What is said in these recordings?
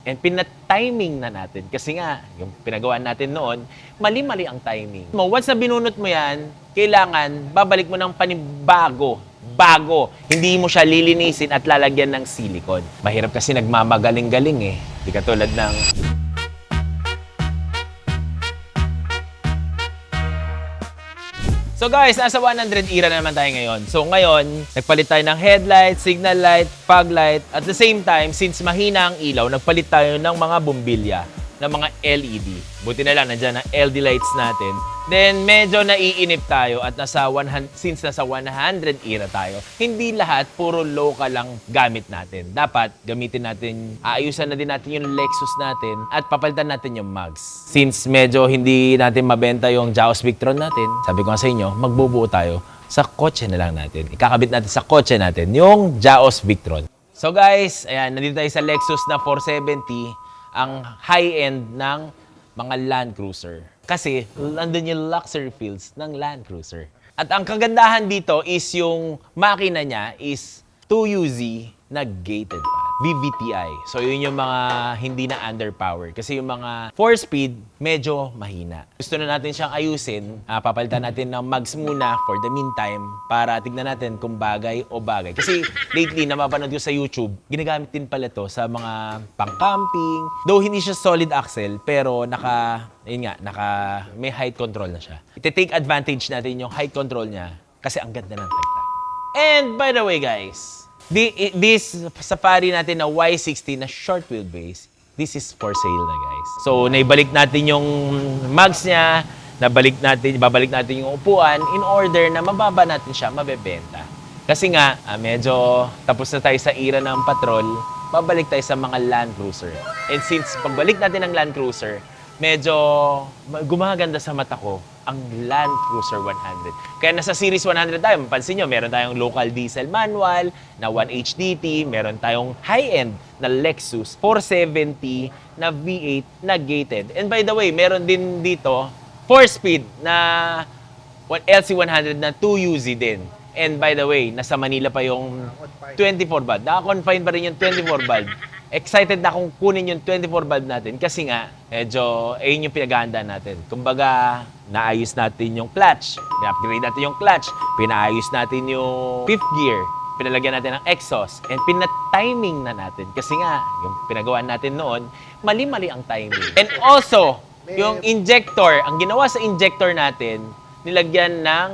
And pinatiming na natin. Kasi nga, yung pinagawa natin noon, mali-mali ang timing. Once na binunot mo yan, kailangan babalik mo ng panibago. Bago. Hindi mo siya lilinisin at lalagyan ng silicone. Mahirap kasi nagmamagaling-galing eh. Di katulad ng... So guys, nasa 100 era na naman tayo ngayon. So ngayon, nagpalit tayo ng headlight, signal light, fog light. At the same time, since mahina ang ilaw, nagpalit tayo ng mga bumbilya, ng mga LED. Buti na lang, nandiyan ang LED lights natin. Then medyo naiinip tayo at since nasa 100 era tayo, hindi lahat puro local lang gamit natin. Dapat gamitin natin, aayusan na din natin yung Lexus natin at papalitan natin yung mugs. Since medyo hindi natin mabenta yung Jaos Victron natin, sabi ko nga sa inyo, magbubuo tayo sa kotse na lang natin. Ikakabit natin sa kotse natin yung Jaos Victron. So guys, ayan, nandito tayo sa Lexus na 470, ang high-end ng mga Land Cruiser. Kasi nandun yung luxury feels ng Land Cruiser. At ang kagandahan dito is yung makina niya is 2UZ na gated pad. VVTi. So yun yung mga hindi na underpowered. Kasi yung mga 4-speed, medyo mahina. Gusto na natin siyang ayusin. Papalitan natin ng mugs muna for the meantime para tignan natin kung bagay o bagay. Kasi lately, napapanood ko sa YouTube, ginagamit din pala to sa mga pang-camping. Though hindi siya solid axle, pero may height control na siya. Iti-take advantage natin yung height control niya kasi ang ganda ng tagtag. And by the way guys, this Safari natin na Y60 na short wheelbase, this is for sale na guys. So, naibalik natin yung mugs niya, babalik natin yung upuan in order na mababa natin siya, mabebenta. Kasi nga, medyo tapos na tayo sa era ng patrol, babalik tayo sa mga Land Cruiser. And since pagbalik natin ng Land Cruiser, medyo gumaganda sa mata ko ang Land Cruiser 100. Kaya nasa Series 100 tayo, mapansin nyo, meron tayong local diesel manual na 1HDT, meron tayong high-end na Lexus 470 na V8 na gated. And by the way, meron din dito 4-speed na LC100 na 2UZ din. And by the way, nasa Manila pa yung 24 bulb. Naka-confine pa rin yung 24 bulb. Excited na akong kunin yung 24 bulb natin kasi nga, medyo, ayun yung pinaghahandaan natin. Kumbaga, naayos natin yung clutch, na-upgrade natin yung clutch, pinaayos natin yung fifth gear, pinalagyan natin ng exhaust, and pinatiming na natin. Kasi nga, yung pinagawa natin noon, mali-mali ang timing. And also, yung injector, ang ginawa sa injector natin, nilagyan ng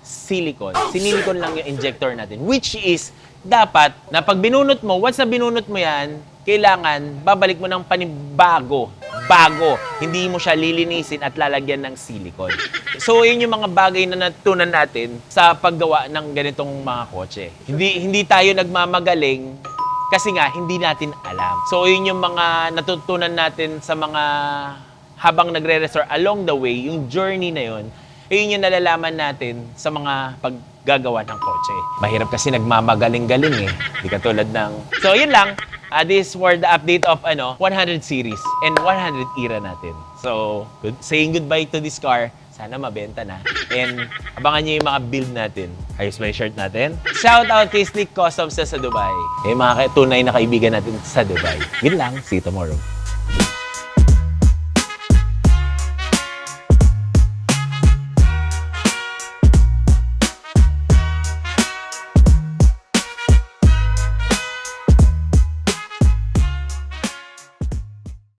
silicone. Sinilicone lang yung injector natin, which is, dapat, na pag binunot mo, once na binunot mo yan, kailangan babalik mo ng panibago. Bago. Hindi mo siya lilinisin at lalagyan ng silicone. So, yun yung mga bagay na natutunan natin sa paggawa ng ganitong mga kotse. Hindi tayo nagmamagaling kasi nga, hindi natin alam. So, yun yung mga natutunan natin sa mga habang nagre-restore along the way, yung journey na yun, yun yung nalalaman natin sa mga paggagawa ng kotse. Mahirap kasi nagmamagaling-galing eh. Di katulad ng... So, yun lang. This for the update of 100 series and 100 era natin. So, saying goodbye to this car. Sana mabenta na. And abangan nyo yung mga build natin. Ayos ba yung shirt natin? Shout out kay Sneak Customs sa Dubai. Mga tunay na kaibigan natin sa Dubai. Yun lang. See you tomorrow.